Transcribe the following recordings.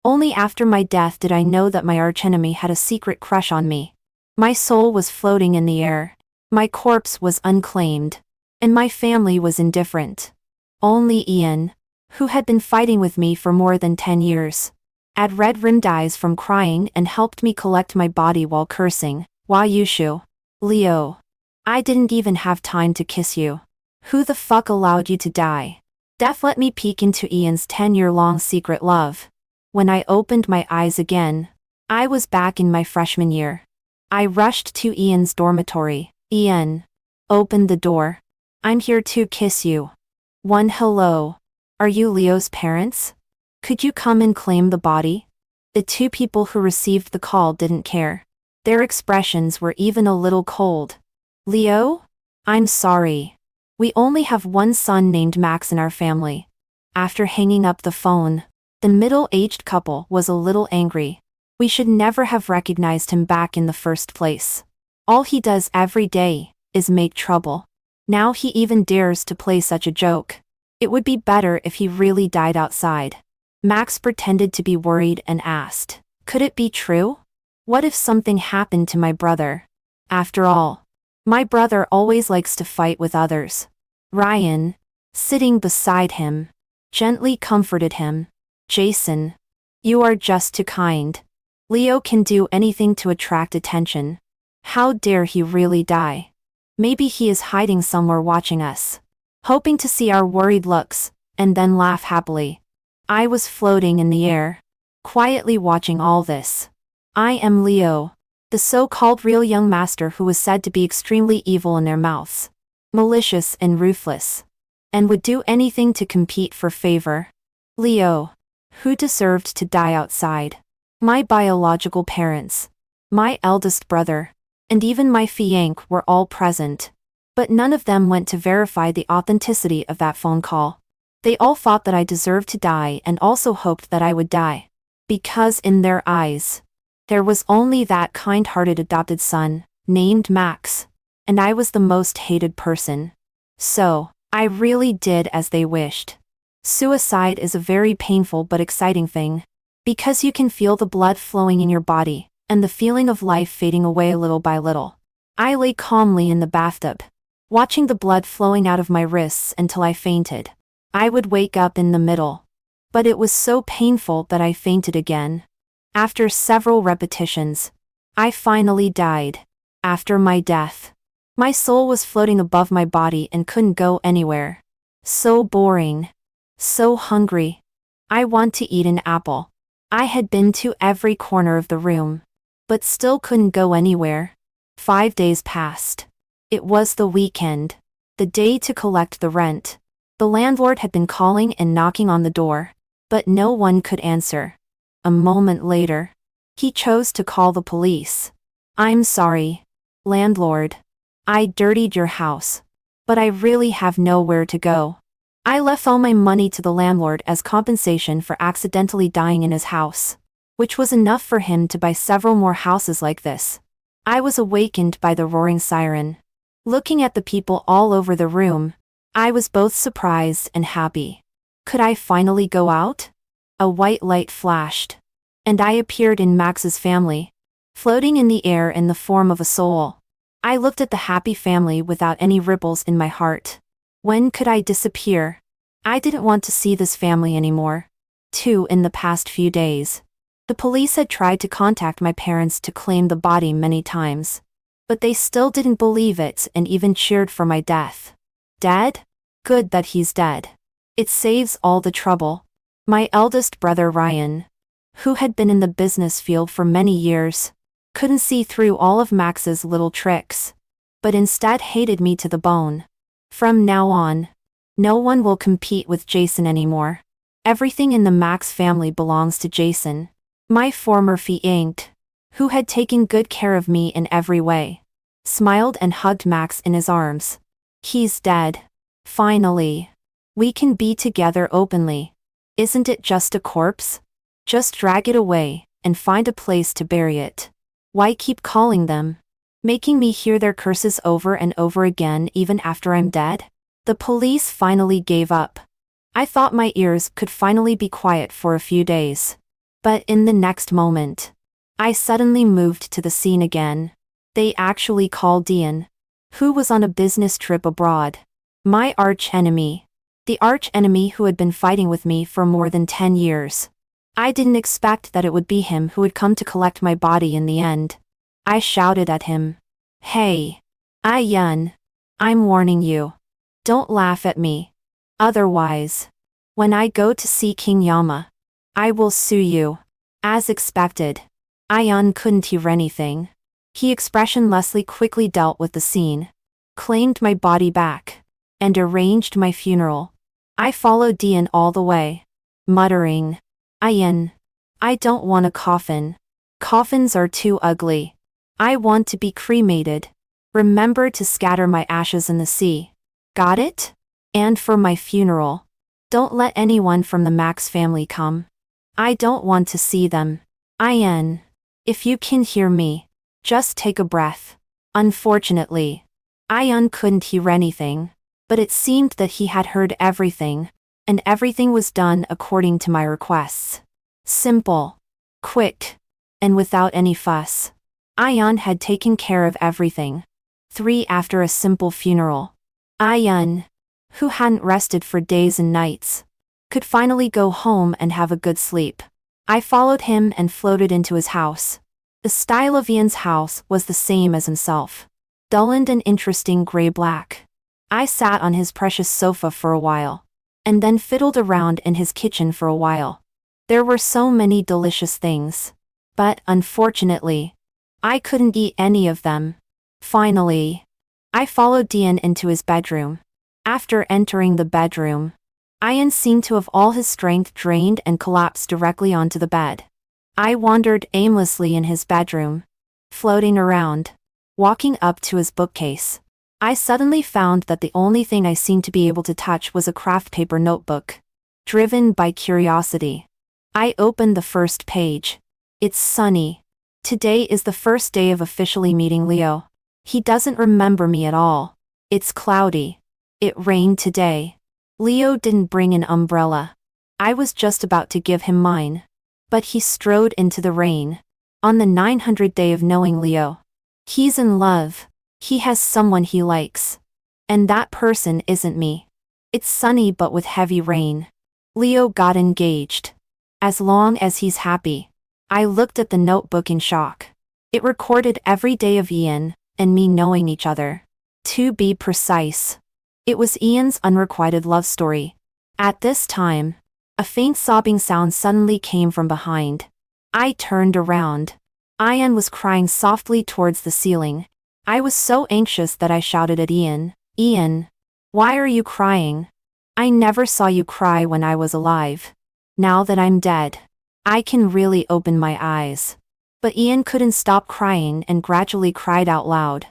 Only after my death did I know that my archenemy had a secret crush on me. My soul was floating in the air. My corpse was unclaimed. And my family was indifferent. Only Ian, who had been fighting with me for more than 10 years, had red-rimmed eyes from crying and helped me collect my body while cursing, "Why Yushu? Leo. I didn't even have time to kiss you. Who the fuck allowed you to die?" Death let me peek into Ian's 10-year-long secret love. When I opened my eyes again, I was back in my freshman year. I rushed to Ian's dormitory. "Ian." "Open the door. I'm here to kiss you." "One hello. Are you Leo's parents? Could you come and claim the body?" The two people who received the call didn't care. Their expressions were even a little cold. "Leo? I'm sorry. We only have one son named Max in our family." After hanging up the phone, the middle-aged couple was a little angry. We should never have recognized him back in the first place. All he does every day is make trouble. Now he even dares to play such a joke. It would be better if he really died outside. Max pretended to be worried and asked, "Could it be true? What if something happened to my brother? After all, my brother always likes to fight with others." Ryan, sitting beside him, gently comforted him. "Jason, you are just too kind. Leo can do anything to attract attention. How dare he really die? Maybe he is hiding somewhere watching us, hoping to see our worried looks, and then laugh happily." I was floating in the air, quietly watching all this. I am Leo, the so-called real young master who was said to be extremely evil in their mouths, malicious and ruthless, and would do anything to compete for favor. Leo, who deserved to die outside. My biological parents, my eldest brother, and even my fiancé were all present. But none of them went to verify the authenticity of that phone call. They all thought that I deserved to die and also hoped that I would die. Because in their eyes, there was only that kind-hearted adopted son, named Max, and I was the most hated person. So, I really did as they wished. Suicide is a very painful but exciting thing, because you can feel the blood flowing in your body, and the feeling of life fading away little by little. I lay calmly in the bathtub, watching the blood flowing out of my wrists until I fainted. I would wake up in the middle, but it was so painful that I fainted again. After several repetitions, I finally died. After my death, my soul was floating above my body and couldn't go anywhere. So boring. So hungry. I want to eat an apple. I had been to every corner of the room, but still couldn't go anywhere. 5 days passed. It was the weekend, the day to collect the rent. The landlord had been calling and knocking on the door, but no one could answer. A moment later, he chose to call the police. "I'm sorry, landlord. I dirtied your house, but I really have nowhere to go." I left all my money to the landlord as compensation for accidentally dying in his house, which was enough for him to buy several more houses like this. I was awakened by the roaring siren. Looking at the people all over the room, I was both surprised and happy. Could I finally go out? A white light flashed, and I appeared in Max's family, floating in the air in the form of a soul. I looked at the happy family without any ripples in my heart. When could I disappear? I didn't want to see this family anymore. 2 in the past few days. The police had tried to contact my parents to claim the body many times, but they still didn't believe it and even cheered for my death. Dead? Good that he's dead. It saves all the trouble. My eldest brother Ryan, who had been in the business field for many years, couldn't see through all of Max's little tricks, but instead hated me to the bone. From now on, no one will compete with Jason anymore. Everything in the Max family belongs to Jason, my former fiancé, who had taken good care of me in every way. Smiled and hugged Max in his arms. He's dead. Finally. We can be together openly. Isn't it just a corpse? Just drag it away, and find a place to bury it. Why keep calling them? Making me hear their curses over and over again even after I'm dead? The police finally gave up. I thought my ears could finally be quiet for a few days. But in the next moment, I suddenly moved to the scene again. They actually called Ian, who was on a business trip abroad. My arch-enemy. The arch-enemy who had been fighting with me for more than 10 years. I didn't expect that it would be him who would come to collect my body in the end. I shouted at him. Hey. Ian. I'm warning you. Don't laugh at me. Otherwise, when I go to see King Yama, I will sue you. As expected, Ian couldn't hear anything. He expressionlessly quickly dealt with the scene, claimed my body back, and arranged my funeral. I followed Ian all the way, muttering, Ian, I don't want a coffin. Coffins are too ugly. I want to be cremated. Remember to scatter my ashes in the sea. Got it? And for my funeral, don't let anyone from the Max family come. I don't want to see them. Ian, if you can hear me, just take a breath. Unfortunately, Ian couldn't hear anything, but it seemed that he had heard everything, and everything was done according to my requests. Simple, quick, and without any fuss. Ian had taken care of everything. 3 After a simple funeral, Ian, who hadn't rested for days and nights, could finally go home and have a good sleep. I followed him and floated into his house. The style of Ian's house was the same as himself. Dull and interesting gray-black. I sat on his precious sofa for a while, and then fiddled around in his kitchen for a while. There were so many delicious things, but unfortunately, I couldn't eat any of them. Finally, I followed Ian into his bedroom. After entering the bedroom, Ian seemed to have all his strength drained and collapsed directly onto the bed. I wandered aimlessly in his bedroom, floating around, walking up to his bookcase. I suddenly found that the only thing I seemed to be able to touch was a craft paper notebook. Driven by curiosity, I opened the first page. It's sunny. Today is the first day of officially meeting Leo. He doesn't remember me at all. It's cloudy. It rained today. Leo didn't bring an umbrella. I was just about to give him mine. But he strode into the rain. On the 900th day of knowing Leo. He's in love. He has someone he likes. And that person isn't me. It's sunny but with heavy rain. Leo got engaged. As long as he's happy. I looked at the notebook in shock. It recorded every day of Ian and me knowing each other. To be precise, it was Ian's unrequited love story. At this time, a faint sobbing sound suddenly came from behind. I turned around. Ian was crying softly towards the ceiling. I was so anxious that I shouted at Ian, Ian, why are you crying? I never saw you cry when I was alive. Now that I'm dead, I can really open my eyes. But Ian couldn't stop crying and gradually cried out loud.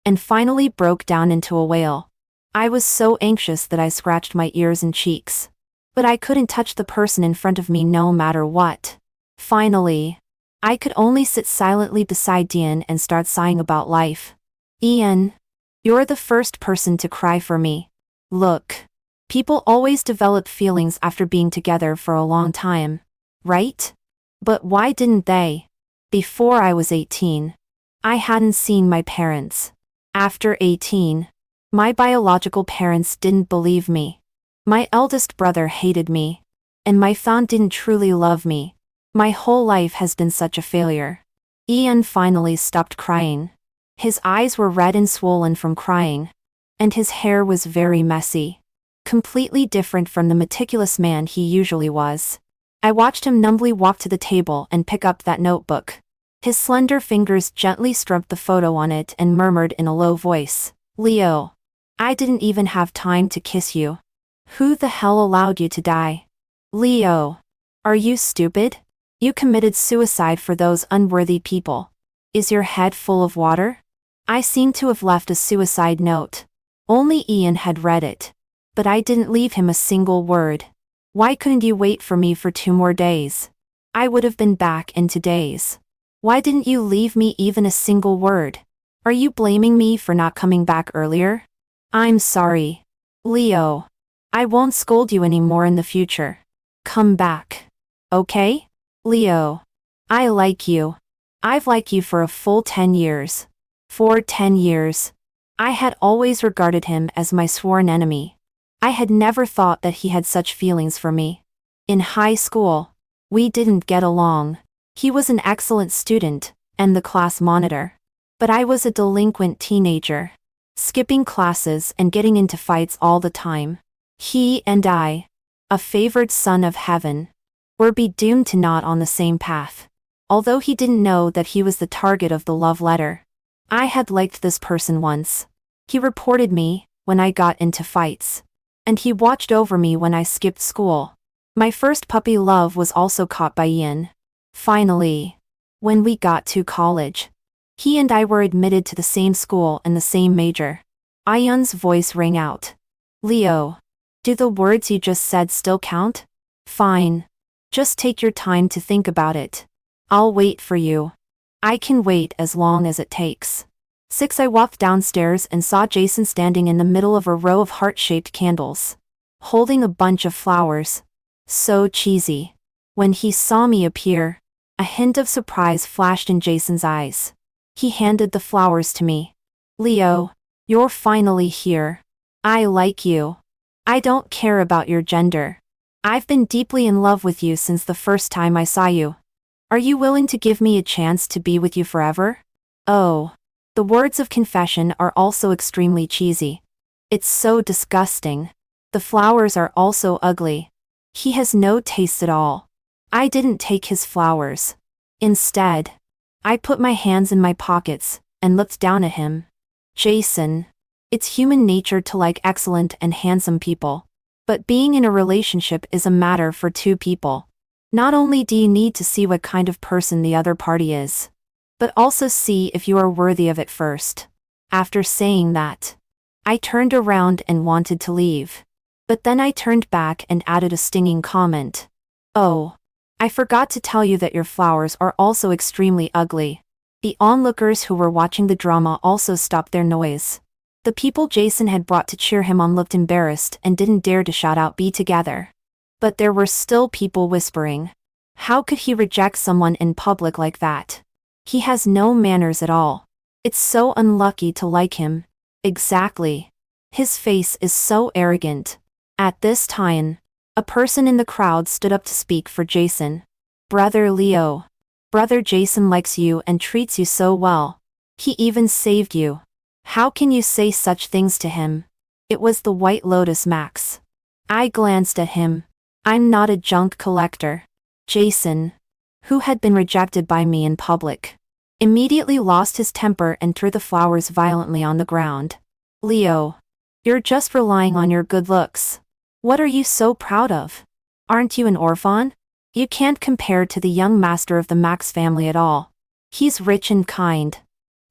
And finally broke down into a wail. I was so anxious that I scratched my ears and cheeks. But I couldn't touch the person in front of me no matter what. Finally, I could only sit silently beside Ian and start sighing about life. Ian, you're the first person to cry for me. Look, people always develop feelings after being together for a long time, right? But why didn't they? Before I was 18, I hadn't seen my parents. After 18, my biological parents didn't believe me. My eldest brother hated me. And my aunt didn't truly love me. My whole life has been such a failure. Ian finally stopped crying. His eyes were red and swollen from crying. And his hair was very messy. Completely different from the meticulous man he usually was. I watched him numbly walk to the table and pick up that notebook. His slender fingers gently stroked the photo on it and murmured in a low voice, Leo, I didn't even have time to kiss you. Who the hell allowed you to die? Leo, are you stupid? You committed suicide for those unworthy people. Is your head full of water? I seemed to have left a suicide note. Only Ian had read it. But I didn't leave him a single word. Why couldn't you wait for me for 2 more days? I would have been back in 2 days. Why didn't you leave me even a single word? Are you blaming me for not coming back earlier? I'm sorry. Leo. I won't scold you anymore in the future. Come back. Okay? Leo. I like you. I've liked you for a full 10 years. For 10 years. I had always regarded him as my sworn enemy. I had never thought that he had such feelings for me. In high school, we didn't get along. He was an excellent student, and the class monitor. But I was a delinquent teenager, skipping classes and getting into fights all the time. He and I, a favored son of heaven, were be doomed to not on the same path. Although he didn't know that he was the target of the love letter. I had liked this person once. He reported me when I got into fights. And he watched over me when I skipped school. My first puppy love was also caught by Ian. Finally, when we got to college, he and I were admitted to the same school and the same major. Ian's voice rang out. Leo, do the words you just said still count? Fine. Just take your time to think about it. I'll wait for you. I can wait as long as it takes. 6. I walked downstairs and saw Jason standing in the middle of a row of heart-shaped candles, holding a bunch of flowers. So cheesy. When he saw me appear, a hint of surprise flashed in Jason's eyes. He handed the flowers to me. Leo, you're finally here. I like you. I don't care about your gender. I've been deeply in love with you since the first time I saw you. Are you willing to give me a chance to be with you forever? Oh. The words of confession are also extremely cheesy. It's so disgusting. The flowers are also ugly. He has no taste at all. I didn't take his flowers. Instead, I put my hands in my pockets and looked down at him. Jason. It's human nature to like excellent and handsome people. But being in a relationship is a matter for two people. Not only do you need to see what kind of person the other party is, but also see if you are worthy of it first. After saying that, I turned around and wanted to leave. But then I turned back and added a stinging comment. Oh. I forgot to tell you that your flowers are also extremely ugly. The onlookers who were watching the drama also stopped their noise. The people Jason had brought to cheer him on looked embarrassed and didn't dare to shout out "Be together." But there were still people whispering. How could he reject someone in public like that? He has no manners at all. It's so unlucky to like him. Exactly. His face is so arrogant. At this time, a person in the crowd stood up to speak for Jason. Brother Leo. Brother Jason likes you and treats you so well. He even saved you. How can you say such things to him? It was the White Lotus Max. I glanced at him. I'm not a junk collector. Jason, who had been rejected by me in public, immediately lost his temper and threw the flowers violently on the ground. Leo, you're just relying on your good looks. What are you so proud of? Aren't you an orphan? You can't compare to the young master of the Max family at all. He's rich and kind.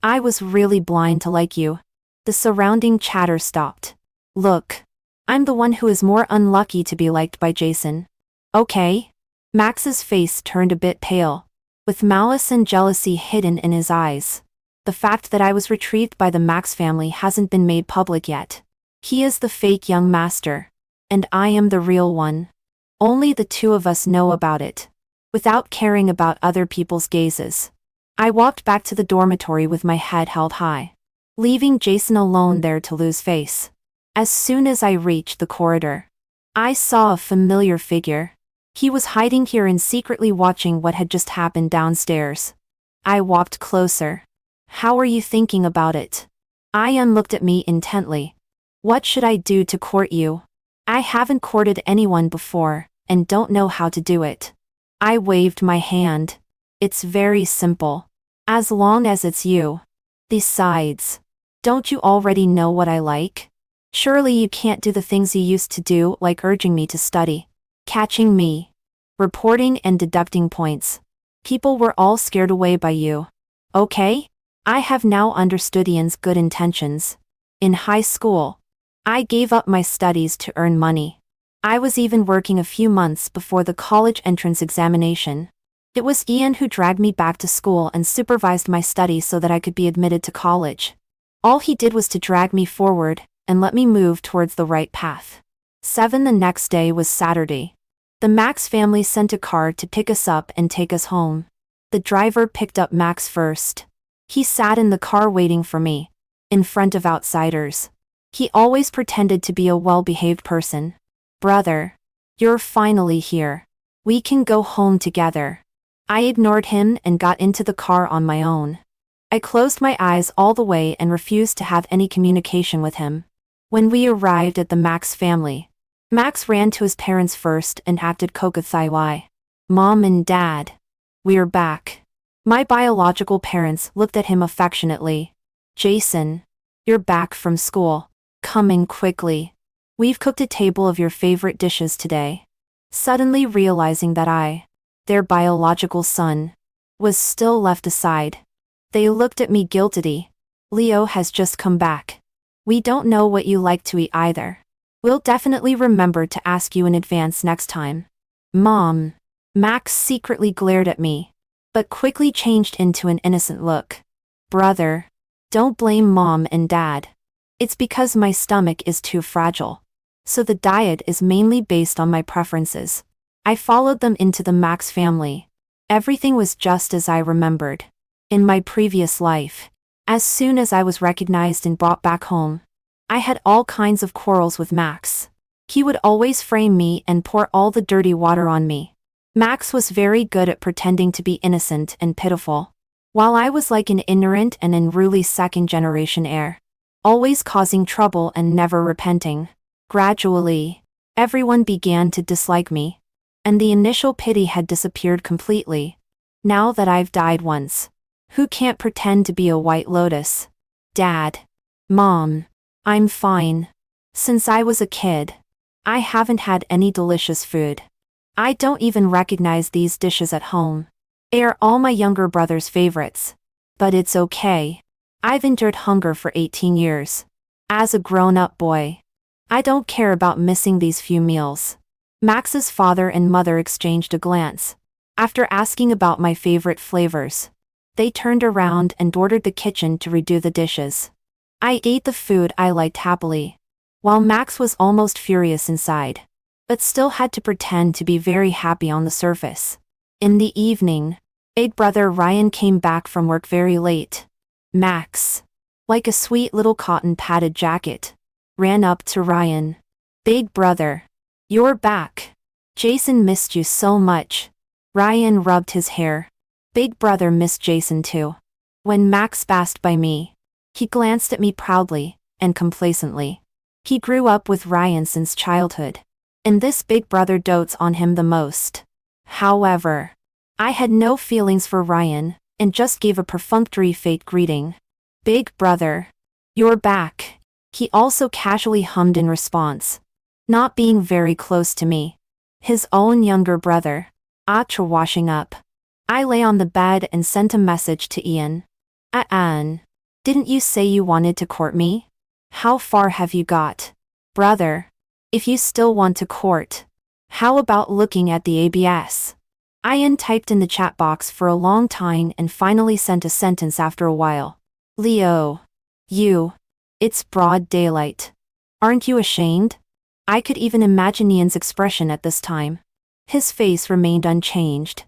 I was really blind to like you. The surrounding chatter stopped. Look. I'm the one who is more unlucky to be liked by Jason. Okay? Max's face turned a bit pale, with malice and jealousy hidden in his eyes. The fact that I was retrieved by the Max family hasn't been made public yet. He is the fake young master, and I am the real one. Only the two of us know about it. Without caring about other people's gazes, I walked back to the dormitory with my head held high, leaving Jason alone there to lose face. As soon as I reached the corridor, I saw a familiar figure. He was hiding here and secretly watching what had just happened downstairs. I walked closer. How are you thinking about it? Ian looked at me intently. What should I do to court you? I haven't courted anyone before, and don't know how to do it. I waved my hand. It's very simple. As long as it's you. Besides, don't you already know what I like? Surely you can't do the things you used to do, like urging me to study, catching me, reporting and deducting points. People were all scared away by you. Okay? I have now understood Ian's good intentions. In high school, I gave up my studies to earn money. I was even working a few months before the college entrance examination. It was Ian who dragged me back to school and supervised my studies so that I could be admitted to college. All he did was to drag me forward and let me move towards the right path. 7. The next day was Saturday. The Max family sent a car to pick us up and take us home. The driver picked up Max first. He sat in the car waiting for me, in front of outsiders. He always pretended to be a well-behaved person. "Brother, you're finally here. We can go home together." I ignored him and got into the car on my own. I closed my eyes all the way and refused to have any communication with him. When we arrived at the Max family, Max ran to his parents first and acted cockathy. "Mom and Dad, we're back." My biological parents looked at him affectionately. "Jason, you're back from school. Come in quickly. We've cooked a table of your favorite dishes today." Suddenly realizing that I, their biological son, was still left aside, they looked at me guiltily. "Leo has just come back. We don't know what you like to eat either. We'll definitely remember to ask you in advance next time." "Mom." Max secretly glared at me, but quickly changed into an innocent look. "Brother, don't blame Mom and Dad. It's because my stomach is too fragile. So the diet is mainly based on my preferences." I followed them into the Max family. Everything was just as I remembered. In my previous life, as soon as I was recognized and brought back home, I had all kinds of quarrels with Max. He would always frame me and pour all the dirty water on me. Max was very good at pretending to be innocent and pitiful, while I was like an ignorant and unruly second-generation heir, always causing trouble and never repenting. Gradually, everyone began to dislike me, and the initial pity had disappeared completely. Now that I've died once, who can't pretend to be a white lotus? "Dad. Mom. I'm fine. Since I was a kid, I haven't had any delicious food. I don't even recognize these dishes at home. They are all my younger brother's favorites. But it's okay. I've endured hunger for 18 years. As a grown-up boy, I don't care about missing these few meals." Max's father and mother exchanged a glance. After asking about my favorite flavors, they turned around and ordered the kitchen to redo the dishes. I ate the food I liked happily, while Max was almost furious inside, but still had to pretend to be very happy on the surface. In the evening, big brother Ryan came back from work very late. Max, like a sweet little cotton padded jacket, ran up to Ryan. "Big brother, you're back. Jason missed you so much." Ryan rubbed his hair. Big brother missed Jason too. When Max passed by me, he glanced at me proudly and complacently. He grew up with Ryan since childhood, and this big brother dotes on him the most. However, I had no feelings for Ryan and just gave a perfunctory fake greeting. "Big brother, you're back." He also casually hummed in response, not being very close to me. His own younger brother, after washing up, I lay on the bed and sent a message to Ian. Anne, didn't you say you wanted to court me? How far have you got?" "Brother, if you still want to court, how about looking at the ABS?" Ian typed in the chat box for a long time and finally sent a sentence after a while. "Leo. It's broad daylight. Aren't you ashamed?" I could even imagine Ian's expression at this time. His face remained unchanged,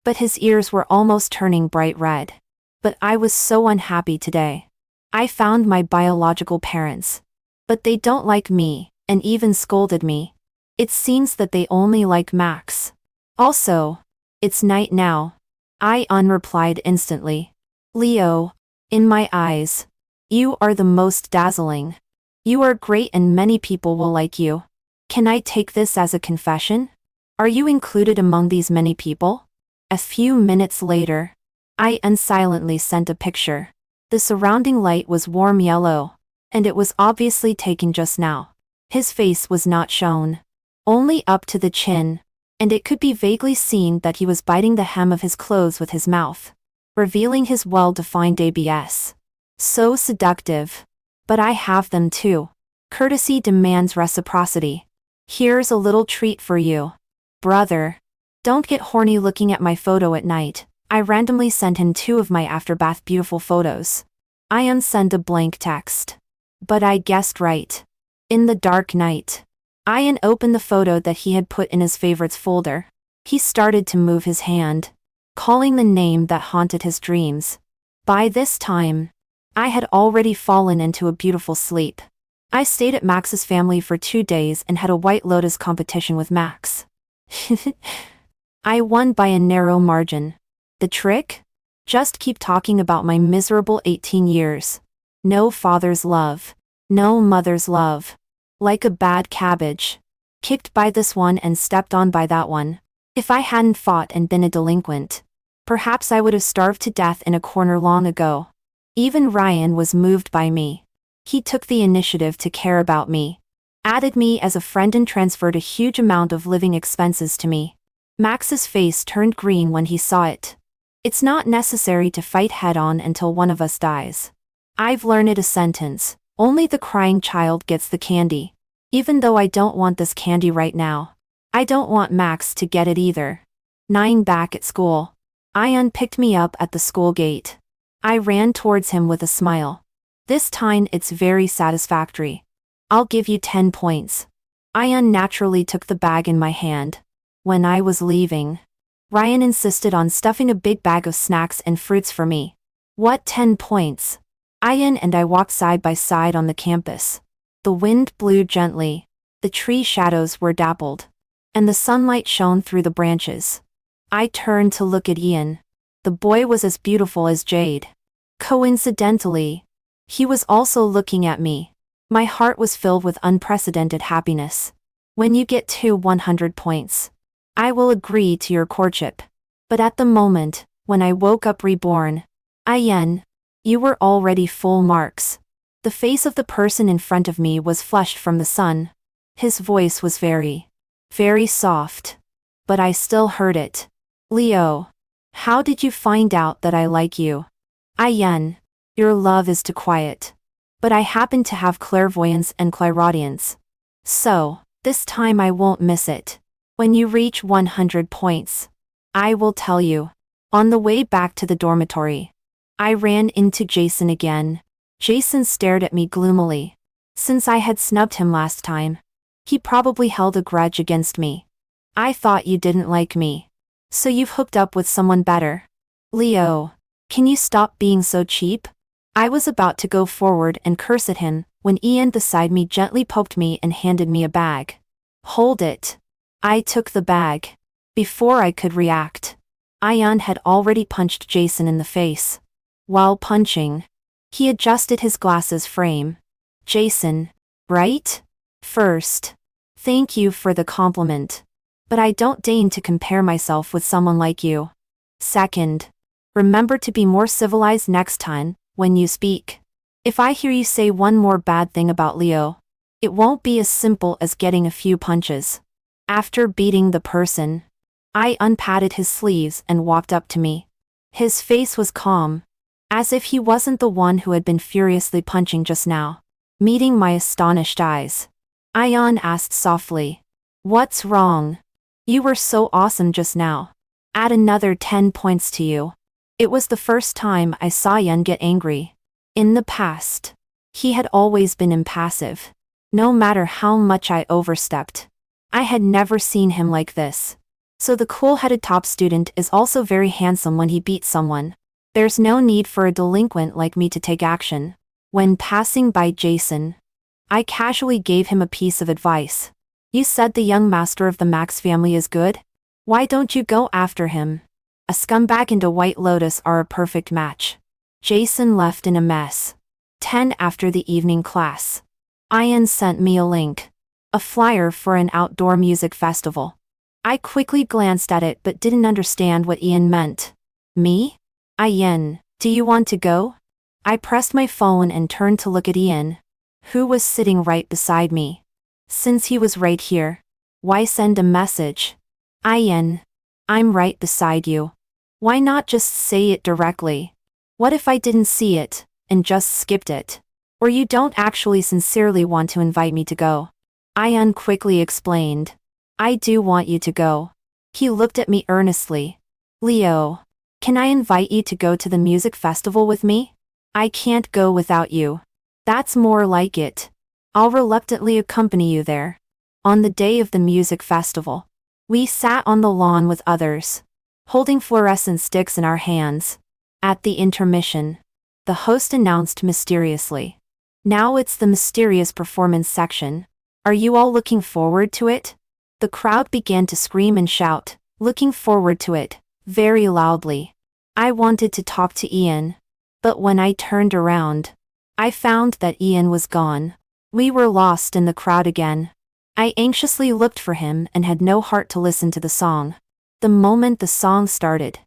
but his ears were almost turning bright red. But I was so unhappy today. I found my biological parents, but they don't like me, and even scolded me. It seems that they only like Max. Also, it's night now. I unreplied instantly. "Leo, in my eyes, you are the most dazzling. You are great and many people will like you. Can I take this as a confession? Are you included among these many people?" A few minutes later, I silently sent a picture. The surrounding light was warm yellow, and it was obviously taken just now. His face was not shown, only up to the chin, and it could be vaguely seen that he was biting the hem of his clothes with his mouth, revealing his well-defined ABS. So seductive. But I have them too. Courtesy demands reciprocity. Here's a little treat for you. Brother, don't get horny looking at my photo at night. I randomly sent him 2 of my after-bath beautiful photos. I unsent a blank text. But I guessed right. In the dark night, Ian opened the photo that he had put in his favorites folder. He started to move his hand, calling the name that haunted his dreams. By this time, I had already fallen into a beautiful sleep. I stayed at Max's family for 2 days and had a White Lotus competition with Max. I won by a narrow margin. The trick? Just keep talking about my miserable 18 years. No father's love. No mother's love. Like a bad cabbage. Kicked by this one and stepped on by that one. If I hadn't fought and been a delinquent, perhaps I would have starved to death in a corner long ago. Even Ryan was moved by me. He took the initiative to care about me, added me as a friend and transferred a huge amount of living expenses to me. Max's face turned green when he saw it. It's not necessary to fight head-on until one of us dies. I've learned it a sentence. Only the crying child gets the candy. Even though I don't want this candy right now. I don't want Max to get it either. 9 back at school. Ian picked me up at the school gate. I ran towards him with a smile. This time it's very satisfactory. I'll give you 10 points. Ian naturally took the bag in my hand. When I was leaving, Ryan insisted on stuffing a big bag of snacks and fruits for me. What 10 points? Ian and I walked side by side on the campus. The wind blew gently, the tree shadows were dappled, and the sunlight shone through the branches. I turned to look at Ian. The boy was as beautiful as jade. Coincidentally, he was also looking at me. My heart was filled with unprecedented happiness. When you get to 100 points, I will agree to your courtship. But at the moment, when I woke up reborn, Ian, you were already full marks. The face of the person in front of me was flushed from the sun. His voice was very, very soft. But I still heard it. Leo, how did you find out that I like you? Ian, your love is too quiet. But I happen to have clairvoyance and clairaudience. So, this time I won't miss it. When you reach 100 points, I will tell you. On the way back to the dormitory, I ran into Jason again. Jason stared at me gloomily. Since I had snubbed him last time, he probably held a grudge against me. I thought you didn't like me. So you've hooked up with someone better. Leo, can you stop being so cheap? I was about to go forward and curse at him, when Ian beside me gently poked me and handed me a bag. Hold it. I took the bag. Before I could react, Ian had already punched Jason in the face. While punching, he adjusted his glasses frame. Jason, right? First, thank you for the compliment. But I don't deign to compare myself with someone like you. Second, remember to be more civilized next time, when you speak. If I hear you say one more bad thing about Leo, it won't be as simple as getting a few punches. After beating the person, I unpatted his sleeves and walked up to me. His face was calm, as if he wasn't the one who had been furiously punching just now. Meeting my astonished eyes, Ian asked softly, "What's wrong? You were so awesome just now. Add another 10 points to you." It was the first time I saw Ian get angry. In the past, he had always been impassive. No matter how much I overstepped, I had never seen him like this. So the cool-headed top student is also very handsome when he beats someone. There's no need for a delinquent like me to take action. When passing by Jason, I casually gave him a piece of advice. You said the young master of the Max family is good? Why don't you go after him? A scumbag and a White Lotus are a perfect match. Jason left in a mess. 10 after the evening class. Ian sent me a link. A flyer for an outdoor music festival. I quickly glanced at it but didn't understand what Ian meant. Me? Ian, do you want to go? I pressed my phone and turned to look at Ian, who was sitting right beside me. Since he was right here, why send a message? Ian, I'm right beside you. Why not just say it directly? What if I didn't see it, and just skipped it? Or you don't actually sincerely want to invite me to go? Ian quickly explained. I do want you to go. He looked at me earnestly. Leo, can I invite you to go to the music festival with me? I can't go without you. That's more like it. I'll reluctantly accompany you there. On the day of the music festival, we sat on the lawn with others, holding fluorescent sticks in our hands. At the intermission, the host announced mysteriously, "Now it's the mysterious performance section. Are you all looking forward to it?" The crowd began to scream and shout, "Looking forward to it," very loudly. I wanted to talk to Ian, but when I turned around, I found that Ian was gone. We were lost in the crowd again. I anxiously looked for him and had no heart to listen to the song. The moment the song started,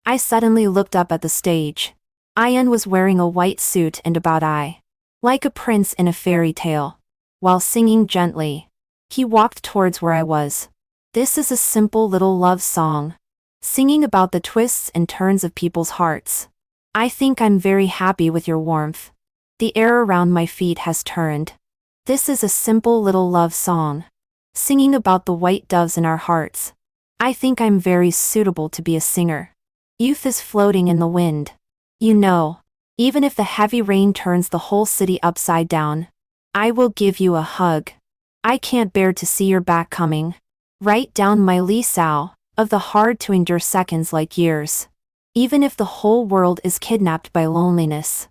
I suddenly looked up at the stage. Ian was wearing a white suit and about eye, like a prince in a fairy tale. While singing gently, he walked towards where I was. This is a simple little love song, singing about the twists and turns of people's hearts. I think I'm very happy with your warmth. The air around my feet has turned. This is a simple little love song, singing about the white doves in our hearts. I think I'm very suitable to be a singer. Youth is floating in the wind. You know, even if the heavy rain turns the whole city upside down, I will give you a hug. I can't bear to see your back coming. Write down my Li Sao, of the hard to endure seconds like years. Even if the whole world is kidnapped by loneliness,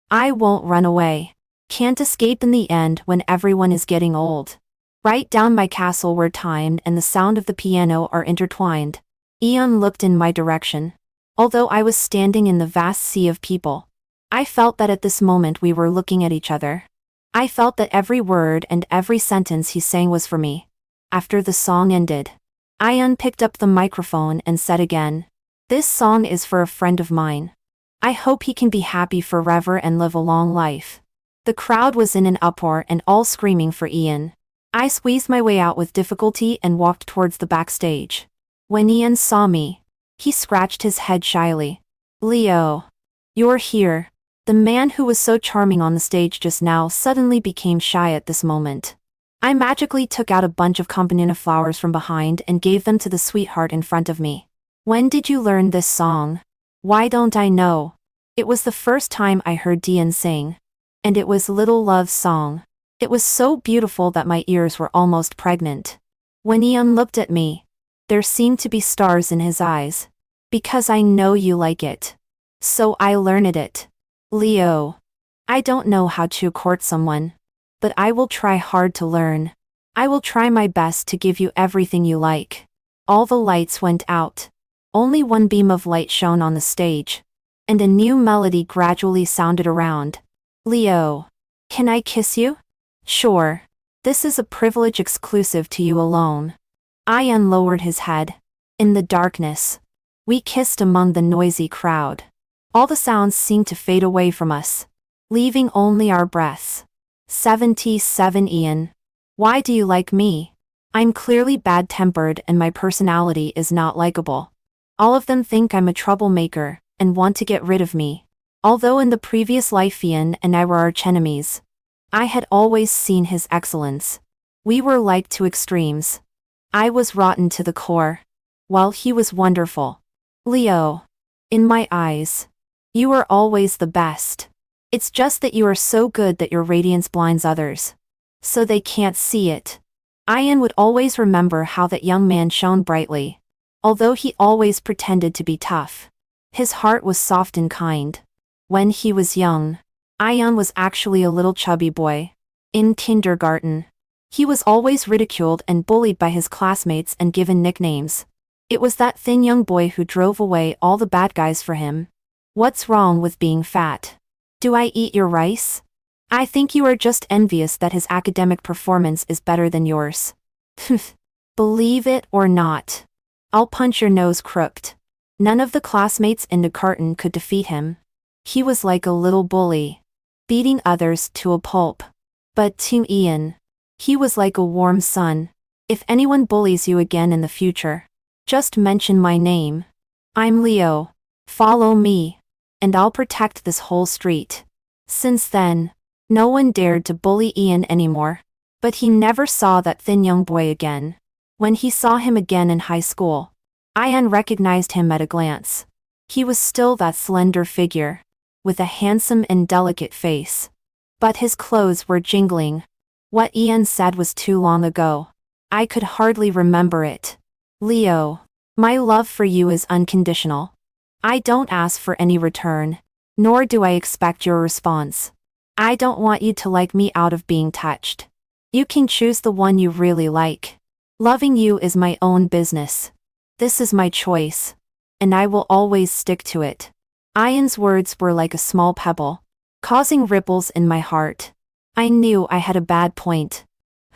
I won't run away. Can't escape in the end when everyone is getting old. Write down my castle where time and the sound of the piano are intertwined. Ian looked in my direction. Although I was standing in the vast sea of people, I felt that at this moment we were looking at each other. I felt that every word and every sentence he sang was for me. After the song ended, Ian picked up the microphone and said again, "This song is for a friend of mine. I hope he can be happy forever and live a long life." The crowd was in an uproar and all screaming for Ian. I squeezed my way out with difficulty and walked towards the backstage. When Ian saw me, he scratched his head shyly. "Leo, you're here." The man who was so charming on the stage just now suddenly became shy at this moment. I magically took out a bunch of campanula flowers from behind and gave them to the sweetheart in front of me. "When did you learn this song?" "Why don't I know?" It was the first time I heard Dian sing. And it was Little Love's song. It was so beautiful that my ears were almost pregnant. When Ian looked at me, there seemed to be stars in his eyes. "Because I know you like it. So I learned it." "Leo, I don't know how to court someone, but I will try hard to learn. I will try my best to give you everything you like." All the lights went out. Only one beam of light shone on the stage, and a new melody gradually sounded around. "Leo, can I kiss you?" "Sure. This is a privilege exclusive to you alone." Ian lowered his head. In the darkness, we kissed among the noisy crowd. All the sounds seemed to fade away from us, leaving only our breaths. 77 Ian. Why do you like me? I'm clearly bad-tempered and my personality is not likable. All of them think I'm a troublemaker and want to get rid of me. Although in the previous life Ian and I were archenemies, I had always seen his excellence. We were like two extremes. I was rotten to the core, while he was wonderful. "Leo, in my eyes, you are always the best. It's just that you are so good that your radiance blinds others, so they can't see it." Ian would always remember how that young man shone brightly. Although he always pretended to be tough, his heart was soft and kind. When he was young, Ian was actually a little chubby boy. In kindergarten, he was always ridiculed and bullied by his classmates and given nicknames. It was that thin young boy who drove away all the bad guys for him. What's wrong with being fat? Do I eat your rice? I think you are just envious that his academic performance is better than yours. Believe it or not, I'll punch your nose crooked. None of the classmates in the carton could defeat him. He was like a little bully, beating others to a pulp. But to Ian, he was like a warm sun. If anyone bullies you again in the future, just mention my name. I'm Leo. Follow me, and I'll protect this whole street. Since then, no one dared to bully Ian anymore. But he never saw that thin young boy again. When he saw him again in high school, Ian recognized him at a glance. He was still that slender figure, with a handsome and delicate face. But his clothes were jingling. What Ian said was too long ago. I could hardly remember it. Leo. My love for you is unconditional. I don't ask for any return. Nor do I expect your response. I don't want you to like me out of being touched. You can choose the one you really like. Loving you is my own business. This is my choice. And I will always stick to it. Ian's words were like a small pebble, causing ripples in my heart. I knew I had a bad point.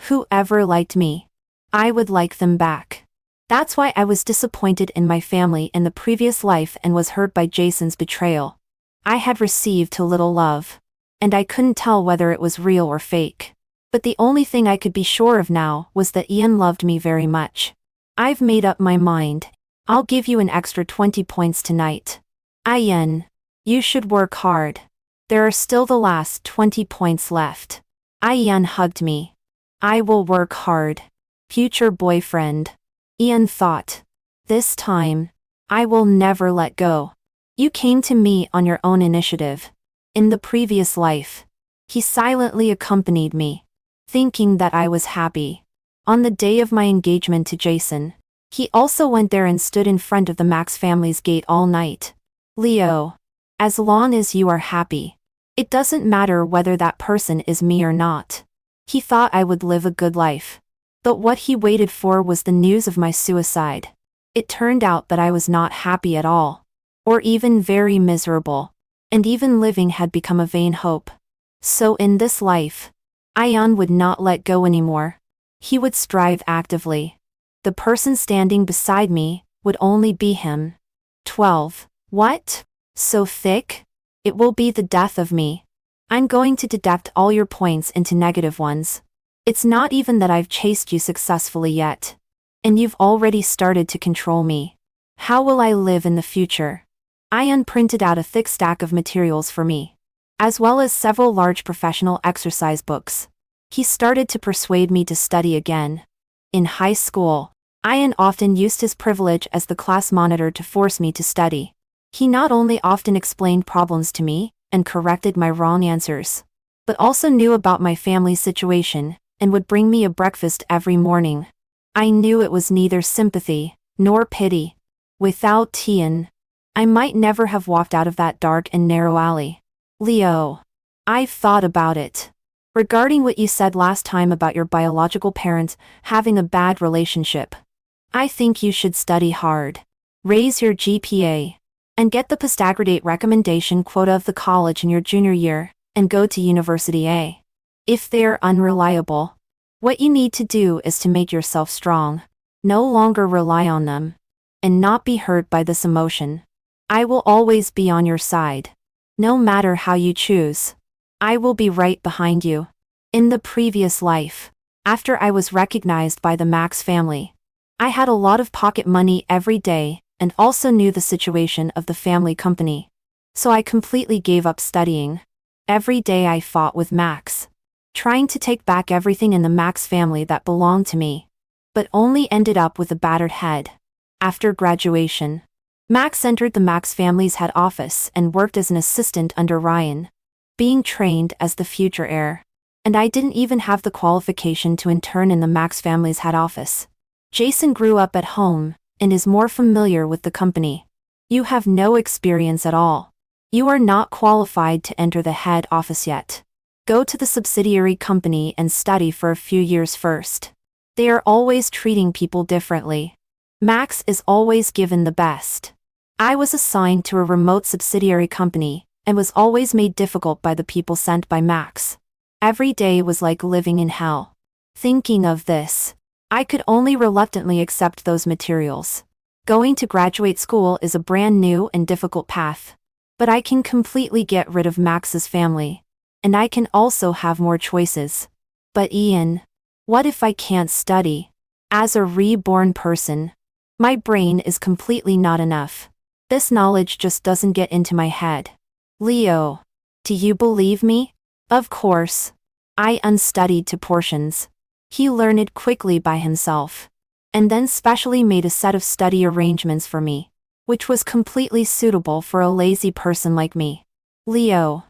Whoever liked me, I would like them back. That's why I was disappointed in my family in the previous life and was hurt by Jason's betrayal. I had received too little love. And I couldn't tell whether it was real or fake. But the only thing I could be sure of now was that Ian loved me very much. I've made up my mind. I'll give you an extra 20 points tonight. Ian, you should work hard. There are still the last 20 points left. Ian hugged me. I will work hard. Future boyfriend. Ian thought. This time, I will never let go. You came to me on your own initiative. In the previous life, he silently accompanied me, thinking that I was happy. On the day of my engagement to Jason, he also went there and stood in front of the Max family's gate all night. Leo, as long as you are happy, it doesn't matter whether that person is me or not. He thought I would live a good life. But what he waited for was the news of my suicide. It turned out that I was not happy at all, or even very miserable, and even living had become a vain hope. So in this life, Ian would not let go anymore. He would strive actively. The person standing beside me would only be him. 12. What? So thick? It will be the death of me. I'm going to deduct all your points into negative ones. It's not even that I've chased you successfully yet. And you've already started to control me. How will I live in the future? Ian printed out a thick stack of materials for me, as well as several large professional exercise books. He started to persuade me to study again. In high school, Ian often used his privilege as the class monitor to force me to study. He not only often explained problems to me and corrected my wrong answers, but also knew about my family's situation and would bring me a breakfast every morning. I knew it was neither sympathy nor pity. Without Ian, I might never have walked out of that dark and narrow alley. Leo, I've thought about it. Regarding what you said last time about your biological parents having a bad relationship, I think you should study hard, raise your GPA, and get the postgraduate recommendation quota of the college in your junior year, and go to University A. If they're unreliable, what you need to do is to make yourself strong, no longer rely on them, and not be hurt by this emotion. I will always be on your side. No matter how you choose, I will be right behind you. In the previous life, after I was recognized by the Max family, I had a lot of pocket money every day and also knew the situation of the family company. So I completely gave up studying. Every day I fought with Max, trying to take back everything in the Max family that belonged to me, but only ended up with a battered head. After graduation, Max entered the Max family's head office and worked as an assistant under Ryan, being trained as the future heir. And I didn't even have the qualification to intern in the Max family's head office. Jason grew up at home and is more familiar with the company. You have no experience at all. You are not qualified to enter the head office yet. Go to the subsidiary company and study for a few years first. They are always treating people differently. Max is always given the best. I was assigned to a remote subsidiary company and was always made difficult by the people sent by Max. Every day was like living in hell. Thinking of this, I could only reluctantly accept those materials. Going to graduate school is a brand new and difficult path. But I can completely get rid of Max's family. And I can also have more choices. But Ian, what if I can't study? As a reborn person, my brain is completely not enough. This knowledge just doesn't get into my head. Leo, do you believe me? Of course. I unstudied to portions. He learned quickly by himself, and then specially made a set of study arrangements for me, which was completely suitable for a lazy person like me. Leo,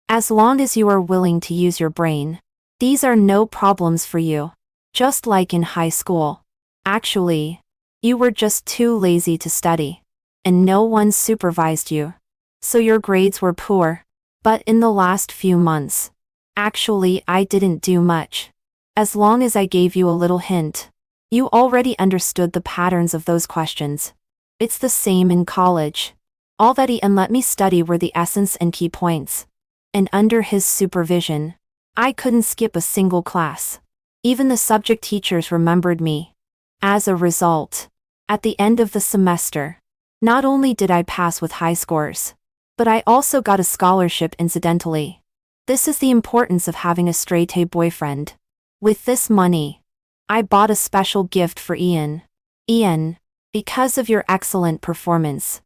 as long as you are willing to use your brain, these are no problems for you. Just like in high school. Actually, you were just too lazy to study. And no one supervised you. So your grades were poor. But in the last few months, actually I didn't do much. As long as I gave you a little hint, you already understood the patterns of those questions. It's the same in college. All that Ian let me study were the essence and key points. And under his supervision, I couldn't skip a single class. Even the subject teachers remembered me. As a result, at the end of the semester, not only did I pass with high scores, but I also got a scholarship incidentally. This is the importance of having a straight-A boyfriend. With this money, I bought a special gift for Ian. Ian, because of your excellent performance,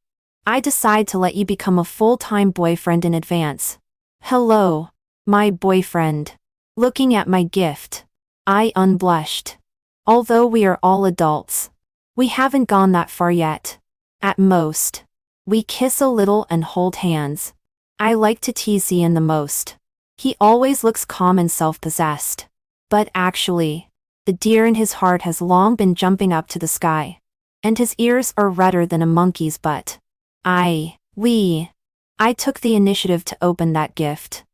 I decide to let you become a full-time boyfriend in advance. Hello, my boyfriend. Looking at my gift, I unblushed. Although we are all adults, we haven't gone that far yet. At most, we kiss a little and hold hands. I like to tease Ian the most. He always looks calm and self-possessed. But actually, the deer in his heart has long been jumping up to the sky. And his ears are redder than a monkey's butt. I took the initiative to open that gift.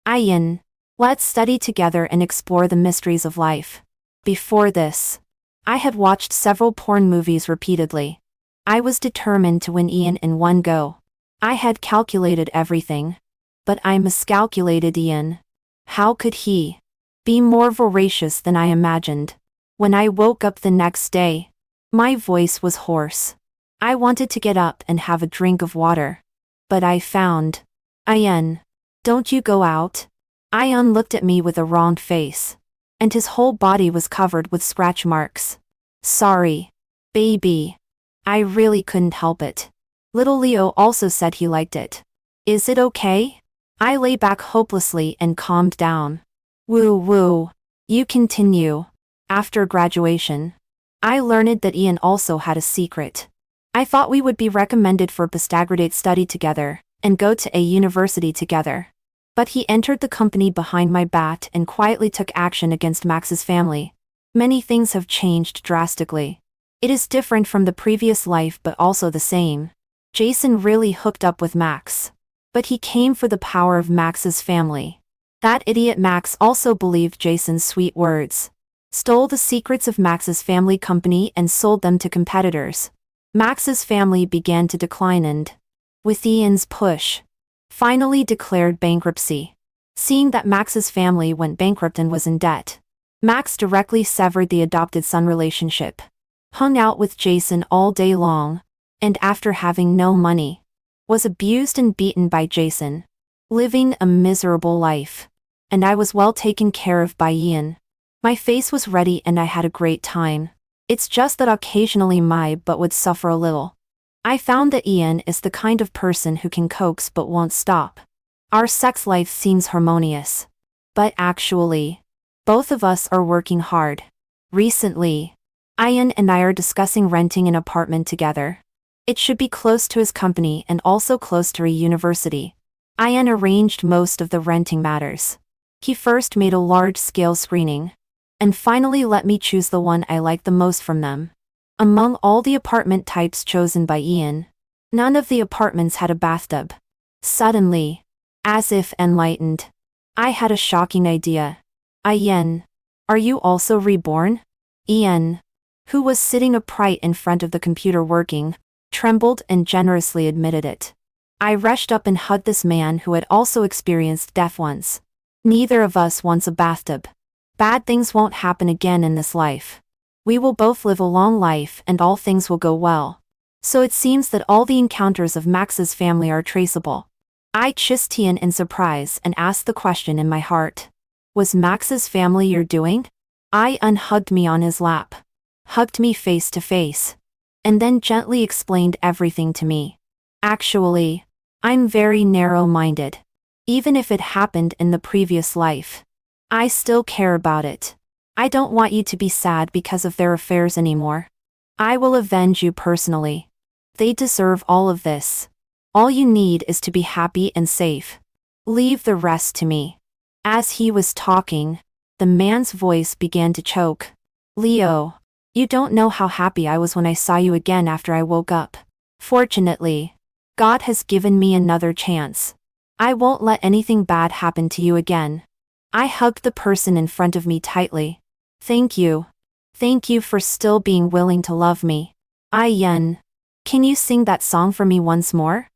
Ian, let's study together and explore the mysteries of life. Before this, I had watched several porn movies repeatedly. I was determined to win Ian in one go. I had calculated everything. But I miscalculated Ian. How could he be more voracious than I imagined? When I woke up the next day, my voice was hoarse. I wanted to get up and have a drink of water. But I found, Ian, don't you go out? Ian looked at me with a wrong face. And his whole body was covered with scratch marks. Sorry, baby. I really couldn't help it. Little Leo also said he liked it. Is it okay? I lay back hopelessly and calmed down. Woo. You continue. After graduation, I learned that Ian also had a secret. I thought we would be recommended for postgraduate study together, and go to a university together. But he entered the company behind my back and quietly took action against Max's family. Many things have changed drastically. It is different from the previous life but also the same. Jason really hooked up with Max. But he came for the power of Max's family. That idiot Max also believed Jason's sweet words. Stole the secrets of Max's family company and sold them to competitors. Max's family began to decline and, with Ian's push, finally declared bankruptcy. Seeing that Max's family went bankrupt and was in debt, Max directly severed the adopted son relationship. Hung out with Jason all day long, and after having no money, was abused and beaten by Jason. Living a miserable life. And I was well taken care of by Ian. My face was ready and I had a great time. It's just that occasionally my butt would suffer a little. I found that Ian is the kind of person who can coax but won't stop. Our sex life seems harmonious. But actually, both of us are working hard. Recently, Ian and I are discussing renting an apartment together. It should be close to his company and also close to a university. Ian arranged most of the renting matters. He first made a large-scale screening, and finally let me choose the one I liked the most from them. Among all the apartment types chosen by Ian, none of the apartments had a bathtub. Suddenly, as if enlightened, I had a shocking idea. Ian, are you also reborn? Ian, who was sitting upright in front of the computer working, trembled and generously admitted it. I rushed up and hugged this man who had also experienced death once. Neither of us wants a bathtub. Bad things won't happen again in this life. We will both live a long life and all things will go well. So it seems that all the encounters of Max's family are traceable. I kissed Ian in surprise and asked the question in my heart. Was Max's family your doing? Ian hugged me on his lap. Hugged me face to face. And then gently explained everything to me. Actually, I'm very narrow-minded. Even if it happened in the previous life, I still care about it. I don't want you to be sad because of their affairs anymore. I will avenge you personally. They deserve all of this. All you need is to be happy and safe. Leave the rest to me. As he was talking, the man's voice began to choke. Leo. You don't know how happy I was when I saw you again after I woke up. Fortunately, God has given me another chance. I won't let anything bad happen to you again. I hugged the person in front of me tightly. Thank you. Thank you for still being willing to love me. Yen. Can you sing that song for me once more?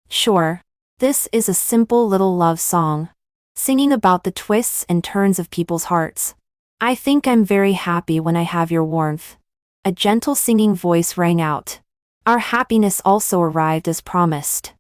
Sure. This is a simple little love song, singing about the twists and turns of people's hearts. I think I'm very happy when I have your warmth. A gentle singing voice rang out. Our happiness also arrived as promised.